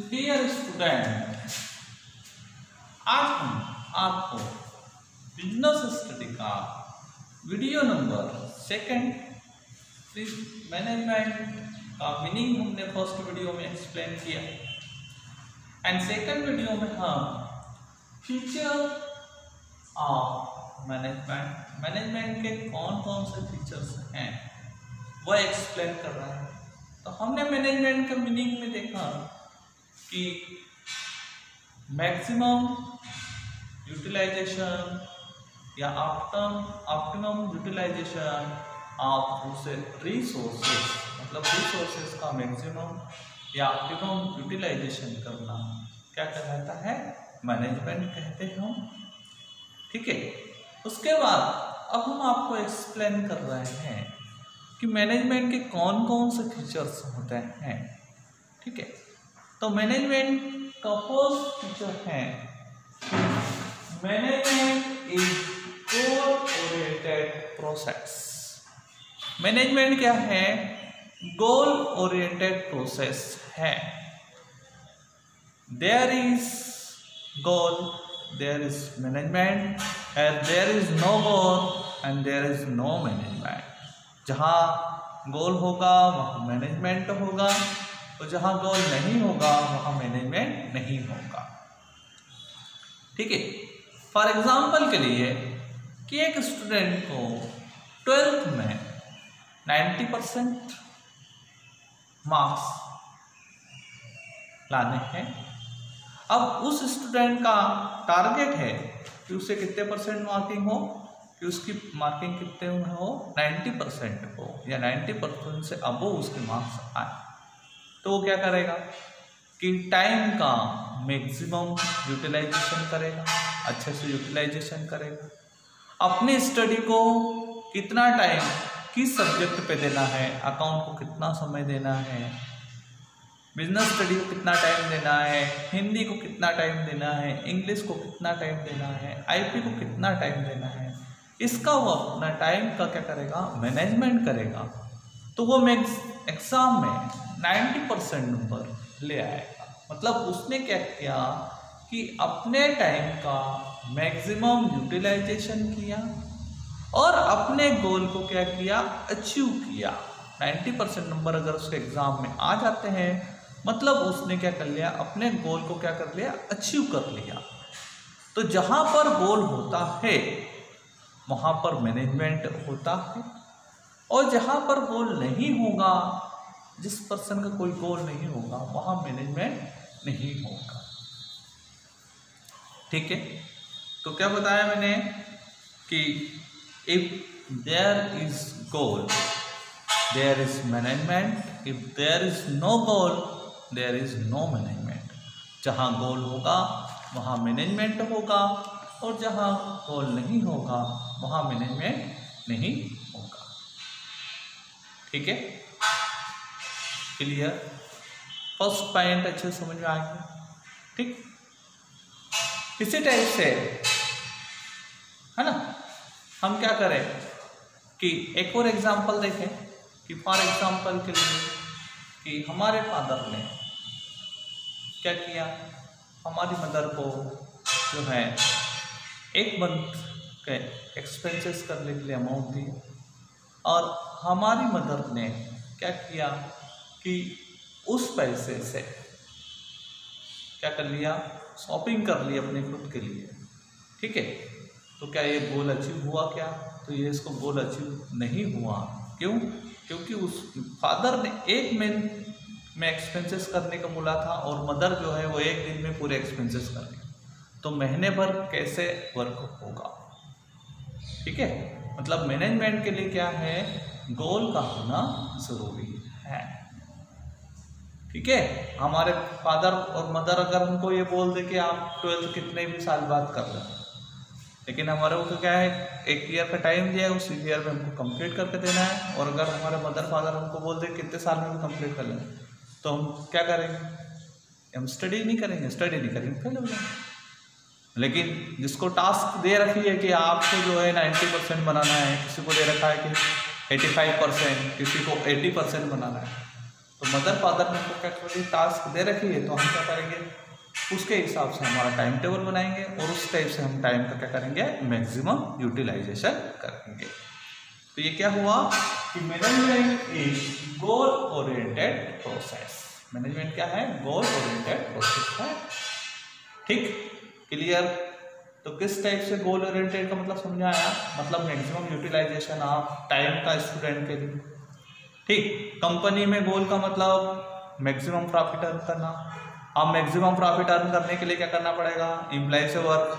Dear student, आज हम आपको बिजनेस स्टडी का वीडियो नंबर 2 मैनेजमेंट का मीनिंग हमने फर्स्ट वीडियो में एक्सप्लेन किया एंड सेकंड वीडियो में हम फीचर ऑफ मैनेजमेंट के कौन कौन से फीचर्स हैं वह एक्सप्लेन कर रहा है। तो हमने मैनेजमेंट का मीनिंग में देखा कि मैक्सिमम यूटिलाइजेशन या ऑप्टिमम यूटिलाइजेशन ऑफ रिसोर्सेज, मतलब रिसोर्सेज का मैक्सिमम या ऑप्टिमम यूटिलाइजेशन करना क्या कहलाता है, मैनेजमेंट कहते हैं हम। ठीक है, उसके बाद अब हम आपको एक्सप्लेन कर रहे हैं कि मैनेजमेंट के कौन कौन से फीचर्स होते हैं। ठीक है, तो मैनेजमेंट का फर्स्ट फीचर है management is goal oriented process. Management क्या है, गोल ओरिएंटेड प्रोसेस है। There is goal, there is management, and there is no goal and there is no management. जहाँ गोल होगा वहाँ मैनेजमेंट होगा और जहाँ गोल नहीं होगा वहाँ मैनेजमेंट नहीं होगा। ठीक है, फॉर एग्जांपल के लिए कि एक स्टूडेंट को 12th में 90% मार्क्स लाने हैं। अब उस स्टूडेंट का टारगेट है कि उसे कितने परसेंट मार्किंग हो, कि उसकी मार्किंग कितने में हो, 90% हो या 90% से अबो उसके मार्क्स आए। तो वो क्या करेगा कि टाइम का मैक्सिमम यूटिलाइजेशन करेगा, अच्छे से यूटिलाइजेशन करेगा। अपनी स्टडी को कितना टाइम किस सब्जेक्ट पे देना है, अकाउंट को कितना समय देना है, बिजनेस स्टडी को कितना टाइम देना है, हिंदी को कितना टाइम देना है, इंग्लिश को कितना टाइम देना है, आईपी को कितना टाइम देना है, इसका वो अपना टाइम का क्या करेगा, मैनेजमेंट करेगा। तो वो एग्जाम में 90% नंबर ले आएगा। मतलब उसने क्या किया कि अपने टाइम का मैक्सिमम यूटिलाइजेशन किया और अपने गोल को क्या किया, अचीव किया। 90% नंबर अगर उसके एग्जाम में आ जाते हैं मतलब उसने क्या कर लिया, अपने गोल को क्या कर लिया, अचीव कर लिया। तो जहाँ पर गोल होता है वहाँ पर मैनेजमेंट होता है, और जहाँ पर गोल नहीं होगा, जिस पर्सन का कोई गोल नहीं होगा वहाँ मैनेजमेंट नहीं होगा। ठीक है, तो क्या बताया मैंने कि if there is goal there is management, if there is no goal there is no management. जहाँ गोल होगा वहाँ मैनेजमेंट होगा और जहाँ गोल नहीं होगा वहाँ मैनेजमेंट नहीं होगा। ठीक है, क्लियर, फर्स्ट पॉइंट अच्छे समझ में आ गया। ठीक, इसी टाइप से है ना, हम क्या करें कि एक और एग्जांपल देखें कि फॉर एग्जांपल के लिए कि हमारे फादर ने क्या किया, हमारी मदर को जो है 1 मंथ के एक्सपेंसेस करने के लिए अमाउंट दी और हमारी मदर ने क्या किया कि उस पैसे से क्या कर लिया, शॉपिंग कर ली अपने खुद के लिए। ठीक है, तो क्या ये गोल अचीव हुआ क्या, तो ये इसको गोल अचीव नहीं हुआ। क्यों, क्योंकि उस फादर ने 1 मंथ में एक्सपेंसेस करने का बोला था और मदर जो है वो 1 दिन में पूरे एक्सपेंसेस कर ली, तो महीने भर कैसे वर्क होगा। ठीक है, मतलब मैनेजमेंट के लिए क्या है, गोल का होना जरूरी है। ठीक है, हमारे फादर और मदर अगर हमको ये बोल दे कि आप 12th कितने भी साल बाद कर लें, लेकिन हमारे को क्या है, 1 ईयर का टाइम दिया है, उस ईयर में हमको कंप्लीट करके देना है। और अगर हमारे मदर फादर हमको बोल दे कितने साल में भी कंप्लीट कर लें, तो हम क्या करेंगे, हम स्टडी नहीं करेंगे, फेल हो जाएंगे। लेकिन जिसको टास्क दे रखी है कि आपको जो है 90% बनाना है, किसी को दे रखा है कि 85%, किसी को 80% बनाना है, तो मदर फादर ने क्या करेंगे, टास्क दे रखी है, तो हम क्या करेंगे, उसके हिसाब से हमारा टाइम टेबल बनाएंगे और उस टाइप से हम टाइम का क्या करेंगे, मैक्सिमम यूटिलाइजेशन करेंगे। तो ये क्या हुआ कि management is goal oriented process. Management क्या है, गोल ओरिएंटेड प्रोसेस है। ठीक, क्लियर। तो किस टाइप से गोल ओरिएंटेड का मतलब समझ आया, मतलब मैक्सिमम यूटिलाइजेशन ऑफ टाइम का स्टूडेंट के लिए। ठीक, कंपनी में गोल का मतलब मैक्सिमम प्रॉफिट अर्न करना। अब मैक्सिमम प्रॉफिट अर्न करने के लिए क्या करना पड़ेगा, एम्प्लॉय से वर्क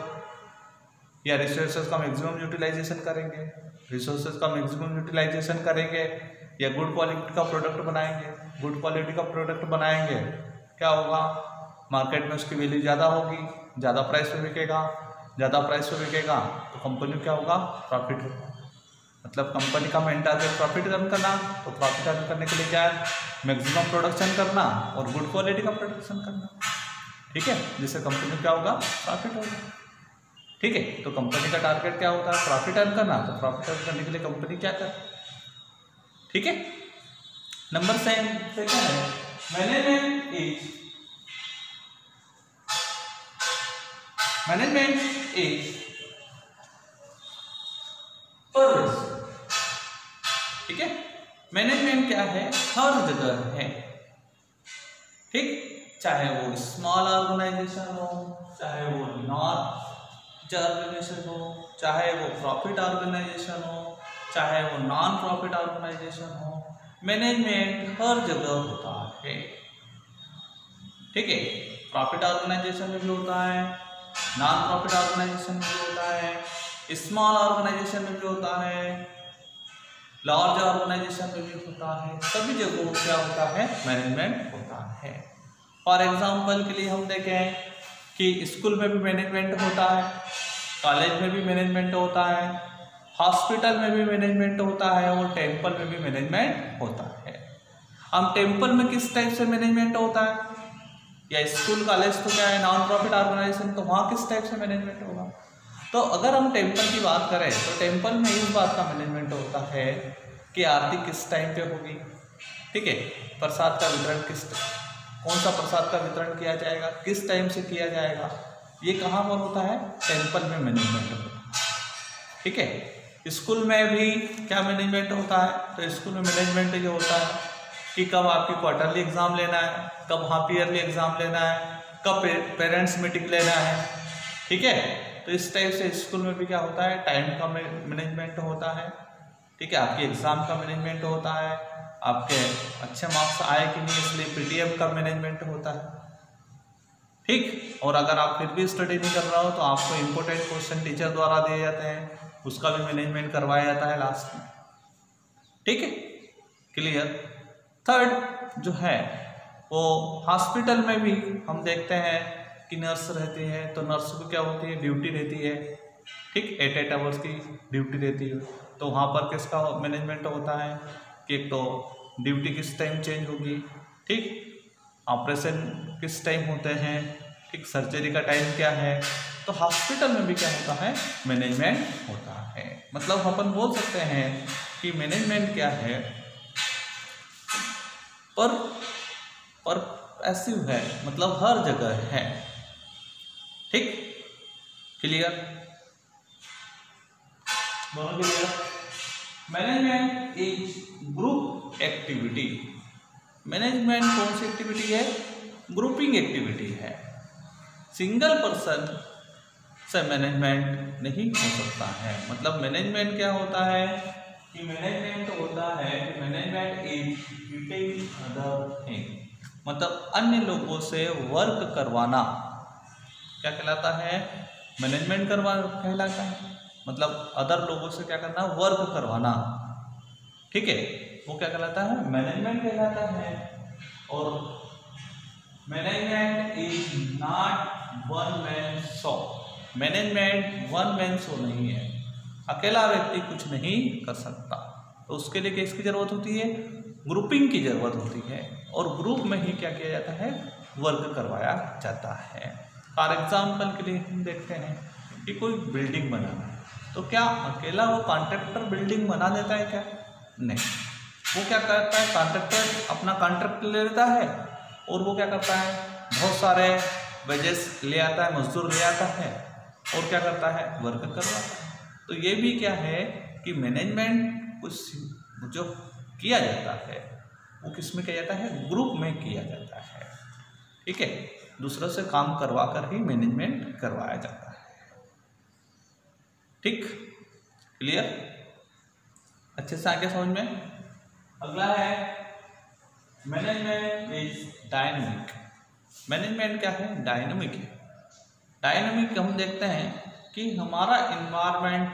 या रिसोर्सेज का मैक्सिमम यूटिलाइजेशन करेंगे, रिसोर्सेज का मैक्सिमम यूटिलाइजेशन करेंगे या गुड क्वालिटी का प्रोडक्ट बनाएंगे। गुड क्वालिटी का प्रोडक्ट बनाएंगे, क्या होगा, मार्केट में उसकी वैल्यू ज़्यादा होगी, ज़्यादा प्राइस पे बिकेगा, ज़्यादा प्राइस पे बिकेगा तो कंपनी को क्या होगा, प्रॉफिट होगा। मतलब कंपनी का मेन टारगेट प्रॉफिट अर्न करना, तो प्रॉफिट अर्न करने के लिए क्या है, मैक्सिमम प्रोडक्शन करना और गुड क्वालिटी का प्रोडक्शन करना। ठीक है, जिससे कंपनी को क्या होगा, प्रॉफिट होगा। ठीक है, तो कंपनी का टारगेट क्या होता है, प्रॉफिट अर्न करना, तो प्रॉफिट अर्न करने के लिए कंपनी क्या करे। ठीक है, नंबर सेकंड है मैनेजमेंट इज परवेज। ठीक है, मैनेजमेंट क्या है, हर जगह है। ठीक, चाहे वो स्मॉल ऑर्गेनाइजेशन हो, चाहे वो लार्ज ऑर्गेनाइजेशन हो, चाहे वो प्रॉफिट ऑर्गेनाइजेशन हो, चाहे वो नॉन प्रॉफिट ऑर्गेनाइजेशन हो, मैनेजमेंट हर जगह होता है। ठीक है, प्रॉफिट ऑर्गेनाइजेशन में भी होता है, नॉन प्रॉफिट ऑर्गेनाइजेशन में भी होता है, स्मॉल ऑर्गेनाइजेशन में भी होता है, लार्ज ऑर्गेनाइजेशन में भी होता है। सभी जगहों क्या होता है, मैनेजमेंट होता है। फॉर एग्जाम्पल के लिए हम देखें कि स्कूल में भी मैनेजमेंट होता है, कॉलेज में भी मैनेजमेंट होता है, हॉस्पिटल में भी मैनेजमेंट होता है और टेम्पल में भी मैनेजमेंट होता है। अब टेम्पल में किस टाइप से मैनेजमेंट होता है, या स्कूल कॉलेज तो क्या है, नॉन प्रॉफिट ऑर्गेनाइजेशन, तो वहाँ किस टाइप से मैनेजमेंट होगा। तो अगर हम टेम्पल की बात करें तो टेम्पल में इस बात का मैनेजमेंट होता है कि आरती किस टाइम पे होगी। ठीक है, प्रसाद का वितरण कौन सा प्रसाद का वितरण किया जाएगा, किस टाइम से किया जाएगा, ये कहाँ पर होता है, टेम्पल में मैनेजमेंट होता है। ठीक है, स्कूल में भी क्या मैनेजमेंट होता है, तो स्कूल में मैनेजमेंट ये होता है कि कब आपकी क्वार्टरली एग्जाम लेना है, कब हाफ ईयरली एग्जाम लेना है, कब पेरेंट्स मीटिंग लेना है। ठीक है, तो इस टाइप से स्कूल में भी क्या होता है, टाइम का मैनेजमेंट होता है। ठीक है, आपके एग्जाम का मैनेजमेंट होता है, आपके अच्छे मार्क्स आए कि नहीं इसलिए पीटीएम का मैनेजमेंट होता है। ठीक, और अगर आप फिर भी स्टडी नहीं कर रहे हो तो आपको इम्पोर्टेंट क्वेश्चन टीचर द्वारा दिए जाते हैं, उसका भी मैनेजमेंट करवाया जाता है लास्ट में। ठीक है, क्लियर। थर्ड जो है वो हॉस्पिटल में भी हम देखते हैं कि नर्स रहती है, तो नर्स को क्या होती है, ड्यूटी रहती है। ठीक, 8 आवर्स की ड्यूटी रहती है, तो वहाँ पर किसका मैनेजमेंट होता है कि एक तो ड्यूटी किस टाइम चेंज होगी, ठीक, ऑपरेशन किस टाइम होते हैं, ठीक, सर्जरी का टाइम क्या है। तो हॉस्पिटल में भी क्या होता है, मैनेजमेंट होता है। मतलब अपन बोल सकते हैं कि मैनेजमेंट क्या है, पर पैसिव है, मतलब हर जगह है। ठीक, क्लियर, दोनों clear. Management is group activity. Management कौन सी एक्टिविटी है, ग्रुपिंग एक्टिविटी है। सिंगल पर्सन से मैनेजमेंट नहीं हो सकता है। मतलब मैनेजमेंट क्या होता है कि मैनेजमेंट होता है कि management is duty other thing, मतलब अन्य लोगों से वर्क करवाना क्या कहलाता है, मैनेजमेंट कहलाता है। मतलब अदर लोगों से क्या करना, वर्क करवाना। ठीक है, वो क्या कहलाता है, मैनेजमेंट कहलाता है। और management is not one man show. Management one man show नहीं है, अकेला व्यक्ति कुछ नहीं कर सकता। तो उसके लिए किसकी जरूरत होती है, ग्रुपिंग की जरूरत होती है, और ग्रुप में ही क्या किया जाता है, वर्क करवाया जाता है। फॉर एग्जाम्पल के लिए हम देखते हैं कि कोई बिल्डिंग बनाना है, तो क्या अकेला वो कॉन्ट्रैक्टर बिल्डिंग बना देता है क्या, नहीं, वो क्या करता है, कॉन्ट्रैक्टर अपना कॉन्ट्रैक्ट ले लेता है और वो क्या करता है, बहुत सारे वेजेस ले आता है, मजदूर ले आता है और क्या करता है, वर्क करवाता है। तो ये भी क्या है कि मैनेजमेंट कुछ जो किया जाता है वो किस में किया जाता है, ग्रुप में किया जाता है। ठीक है, दूसरों से काम करवा कर ही मैनेजमेंट करवाया जाता है। ठीक, क्लियर, अच्छे से आगे समझ में। अगला है मैनेजमेंट इज डायनेमिक। मैनेजमेंट क्या है, डायनेमिक है। डायनेमिक हम देखते हैं कि हमारा इन्वायरमेंट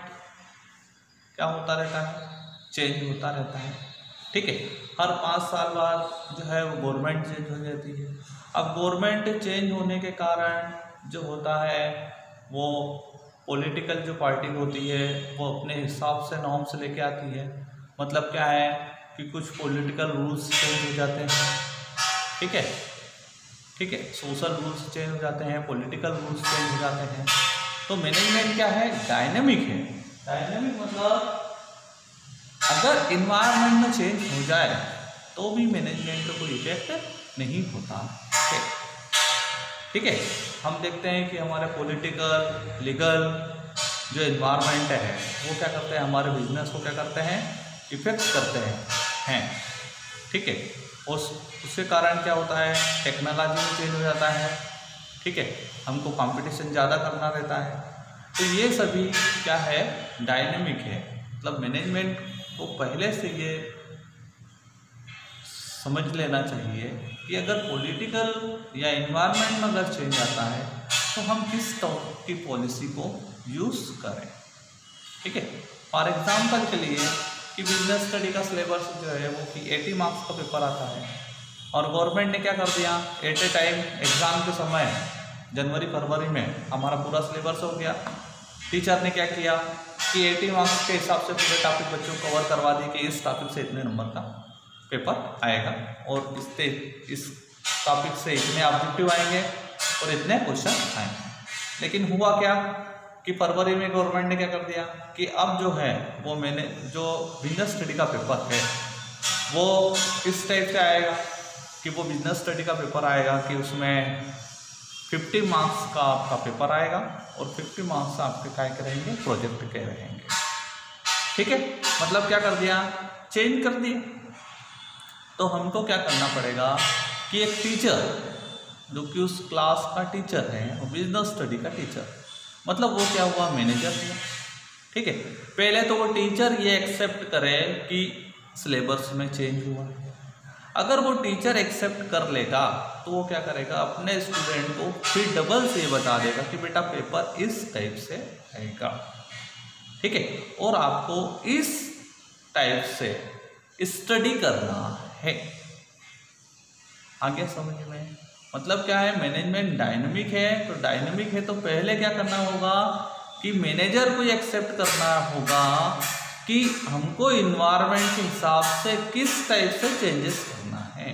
क्या होता रहता है, चेंज होता रहता है। ठीक है, हर 5 साल बाद जो है वो गवर्नमेंट चेंज हो जाती है। अब गवर्नमेंट चेंज होने के कारण जो होता है वो पॉलिटिकल जो पार्टी होती है वो अपने हिसाब से नॉर्म्स लेके आती है। मतलब क्या है कि कुछ पॉलिटिकल रूल्स चेंज हो जाते हैं। ठीक है, ठीक है, सोशल रूल्स चेंज हो जाते हैं, पॉलिटिकल रूल्स चेंज हो जाते हैं। तो मैनेजमेंट क्या है, डायनेमिक है। डायनेमिक मतलब अगर इन्वायरमेंट में चेंज हो जाए तो भी मैनेजमेंट का कोई इफेक्ट नहीं होता है। ठीक है, हम देखते हैं कि हमारे पॉलिटिकल लीगल जो इन्वायरमेंट है वो क्या करते हैं, हमारे बिजनेस को क्या करते हैं, इफेक्ट करते हैं। ठीक है, उसके कारण क्या होता है, टेक्नोलॉजी में चेंज हो जाता है। ठीक है, हमको कंपटीशन ज़्यादा करना रहता है। तो ये सभी क्या है, डायनेमिक है। मतलब मैनेजमेंट को पहले से ये समझ लेना चाहिए कि अगर पॉलिटिकल या इन्वायरमेंट में अगर चेंज आता है तो हम किस टाइप की पॉलिसी को यूज़ करें। ठीक है, फॉर एग्जांपल के लिए कि बिजनेस स्टडी का सिलेबस जो है वो कि 80 मार्क्स का पेपर आता है और गवर्नमेंट ने क्या कर दिया, एट ए टाइम एग्ज़ाम के समय जनवरी फरवरी में हमारा पूरा सिलेबस हो गया। टीचर ने क्या किया कि 80 मार्क्स के हिसाब से पूरे टॉपिक बच्चों को कवर करवा दिए कि इस टॉपिक से इतने नंबर का पेपर आएगा और इस टॉपिक से इतने ऑब्जेक्टिव आएंगे और इतने क्वेश्चन आएंगे। लेकिन हुआ क्या कि फरवरी में गवर्नमेंट ने क्या कर दिया कि अब जो है वो मैंने जो बिजनेस स्टडी का पेपर है वो इस टाइप से आएगा कि वो बिजनेस स्टडी का पेपर आएगा कि उसमें 50 मार्क्स का आपका पेपर आएगा और 50 मार्क्स आपके क्या के रहेंगे, प्रोजेक्ट के रहेंगे। ठीक है, मतलब क्या कर दिया, चेंज कर दिया। तो हमको क्या करना पड़ेगा कि एक टीचर जो कि उस क्लास का टीचर है वो बिजनेस स्टडी का टीचर, मतलब वो क्या हुआ, मैनेजर हुआ। ठीक है, पहले तो वो टीचर ये एक्सेप्ट करे कि सिलेबस में चेंज हुआ। अगर वो टीचर एक्सेप्ट कर लेगा तो वो क्या करेगा, अपने स्टूडेंट को फिर डबल से ये बता देगा कि बेटा पेपर इस टाइप से आएगा। ठीक है, और आपको इस टाइप से स्टडी करना है। आगे समझ में, मतलब क्या है, मैनेजमेंट डायनेमिक है। तो डायनेमिक है तो पहले क्या करना होगा कि मैनेजर को एक्सेप्ट करना होगा कि हमको इन्वायरमेंट के हिसाब से किस टाइप से चेंजेस करना है।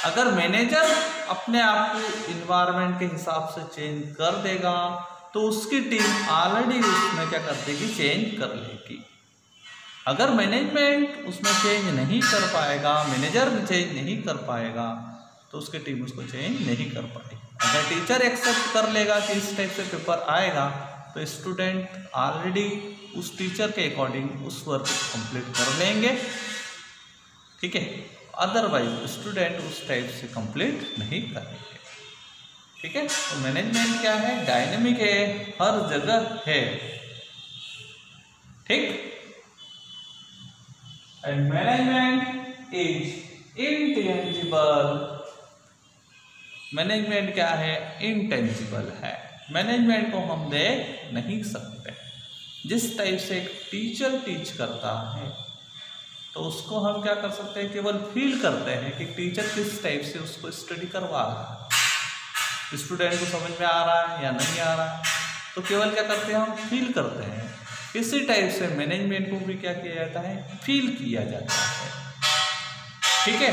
अगर मैनेजर अपने आप को इन्वायरमेंट के हिसाब से चेंज कर देगा तो उसकी टीम ऑलरेडी उसमें क्या कर देगी, चेंज कर लेगी। अगर मैनेजमेंट उसमें चेंज नहीं कर पाएगा, मैनेजर चेंज नहीं कर पाएगा तो उसकी टीम उसको चेंज नहीं कर पाएगी। अगर टीचर एक्सेप्ट कर लेगा कि इस टाइप से पेपर आएगा तो स्टूडेंट ऑलरेडी उस टीचर के अकॉर्डिंग उस वर्क को कंप्लीट कर लेंगे। ठीक है, अदरवाइज स्टूडेंट उस टाइप से कंप्लीट नहीं करेंगे। ठीक है, तो मैनेजमेंट क्या है, डायनेमिक है, हर जगह है। ठीक, and management is intangible. Management क्या है, इंटेंजिबल है। मैनेजमेंट को हम देख नहीं सकते। जिस टाइप से एक टीचर टीच करता है तो उसको हम क्या कर सकते हैं, केवल फील करते हैं कि टीचर किस टाइप से उसको स्टडी करवा रहा है, स्टूडेंट को समझ में आ रहा है या नहीं आ रहा है, तो केवल क्या करते हैं, हम फील करते हैं। इसी टाइप से मैनेजमेंट को भी क्या किया जाता है, फील किया जाता है। ठीक है,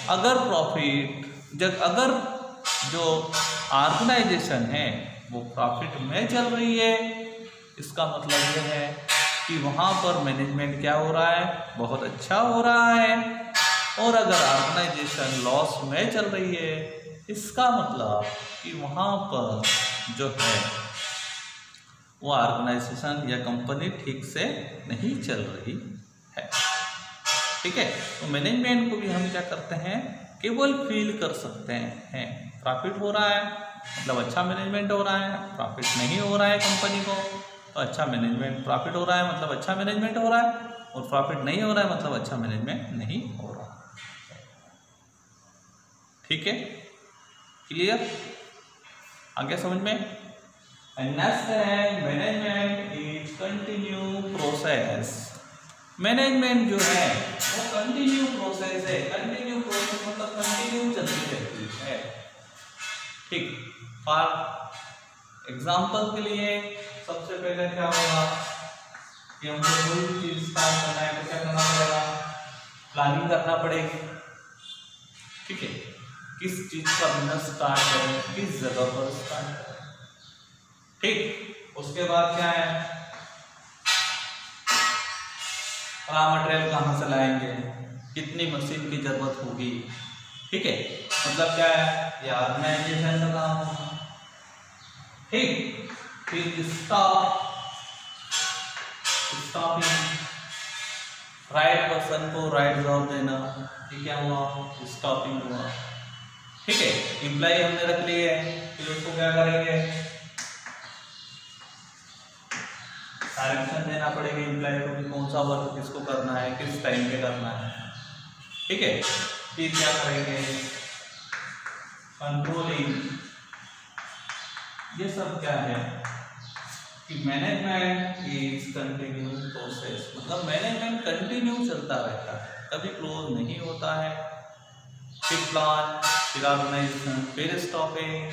अगर अगर जो ऑर्गेनाइजेशन है वो प्रॉफिट में चल रही है, इसका मतलब यह है कि वहाँ पर मैनेजमेंट क्या हो रहा है, बहुत अच्छा हो रहा है। और अगर ऑर्गेनाइजेशन लॉस में चल रही है, इसका मतलब कि वहाँ पर जो है वो ऑर्गेनाइजेशन या कंपनी ठीक से नहीं चल रही है। ठीक है, तो मैनेजमेंट को भी हम क्या करते हैं, केवल फील कर सकते हैं। प्रॉफिट हो रहा है मतलब अच्छा मैनेजमेंट हो रहा है, प्रॉफिट नहीं हो रहा है कंपनी को तो अच्छा मैनेजमेंट, प्रॉफिट हो रहा है मतलब अच्छा मैनेजमेंट हो रहा है, और प्रॉफिट नहीं हो रहा है मतलब अच्छा मैनेजमेंट नहीं हो रहा। ठीक है, क्लियर, आगे समझ में। नेक्स्ट है management is continue process. Management जो है वो कंटिन्यू प्रोसेस है। कंटिन्यू प्रोसेस मतलब कंटिन्यू चलती रहती है। ठीक, फॉर एग्जाम्पल के लिए सबसे पहले क्या होगा कि हमको कोई चीज स्टार्ट करना है तो क्या करना पड़ेगा, प्लानिंग करना पड़ेगी। ठीक है, किस चीज का बिजनेस स्टार्ट करें, किस जगह पर स्टार्ट करें। ठीक, उसके बाद क्या है, रॉ मटेरियल कहाँ से लाएंगे, कितनी मशीन की जरूरत होगी। ठीक है, मतलब क्या है, ये ऑर्गेनाइजेशन का काम होगा। ठीक, फिर स्टॉपिंग, राइट पर्सन को राइट जॉब देना, ये क्या हुआ, स्टॉपिंग हुआ। ठीक है, एम्प्लॉय हमने रख लिए है, फिर उसको क्या करेंगे, डायरेक्शन देना पड़ेगा एम्प्लॉय को कि कौन सा वर्क किसको करना है, किस टाइम पे करना है। ठीक है, फिर क्या करेंगे, कंट्रोलिंग। ये सब क्या है कि मैनेजमेंट इज कंटिन्यू प्रोसेस, मतलब मैनेजमेंट कंटिन्यू चलता रहता है, कभी क्लोज नहीं होता है। फिर प्लान, फिर ऑर्गेनाइजेशन, फिर स्टॉपिंग,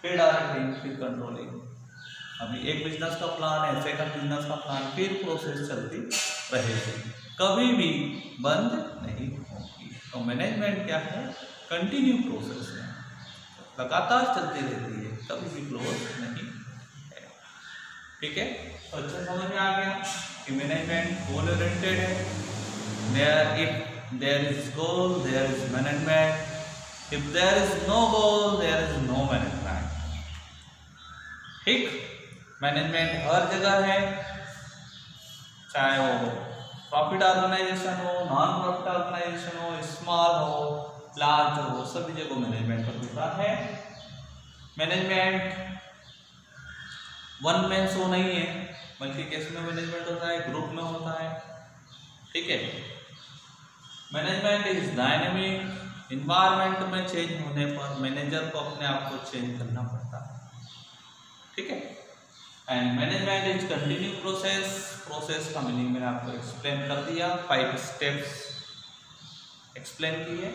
फिर डायरेक्टिंग, फिर कंट्रोलिंग। अभी एक बिजनेस का प्लान है, सेकंड बिजनेस का प्लान, फिर प्रोसेस चलती रहेगी, कभी भी बंद नहीं होगी। तो मैनेजमेंट क्या है, कंटिन्यू प्रोसेस है, लगातार चलती रहती है, कभी भी क्लोज नहीं है। ठीक है, तो अच्छा समझ में आ गया कि मैनेजमेंट गोल ओरिएंटेड है। If there is goal there is management, if there is no goal there is no management. ठीक, मैनेजमेंट हर जगह है, चाहे वो प्रॉफिट ऑर्गेनाइजेशन हो, नॉन प्रॉफिट ऑर्गेनाइजेशन हो, स्मॉल हो, लार्ज हो, सभी जगह मैनेजमेंट का होता है। मैनेजमेंट वन मैन शो नहीं है, बल्कि कैसे में मैनेजमेंट होता है, ग्रुप में होता है। ठीक है, मैनेजमेंट इज डायनेमिक। इन्वायरमेंट में चेंज होने पर मैनेजर को अपने आप को चेंज करना पड़ता है। ठीक है, and management is continue process. Process का मीनिंग मैंने आपको एक्सप्लेन कर दिया, 5 स्टेप्स एक्सप्लेन किए।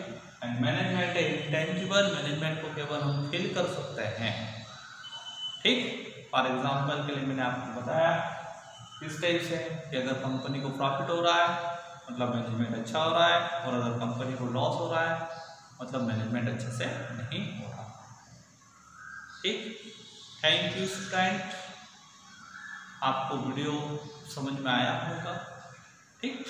एंड मैनेजमेंट इंटेंजिबल, मैनेजमेंट को केवल हम फील कर सकते हैं। ठीक, फॉर एग्जाम्पल के लिए मैंने आपको बताया किस टाइप से कि अगर कंपनी को प्रॉफिट हो रहा है मतलब मैनेजमेंट अच्छा हो रहा है, और अगर कंपनी को लॉस हो रहा है मतलब मैनेजमेंट अच्छे से नहीं हो रहा। ठीक, थैंक यू स्टूडेंट, आपको वीडियो समझ में आया होगा। ठीक।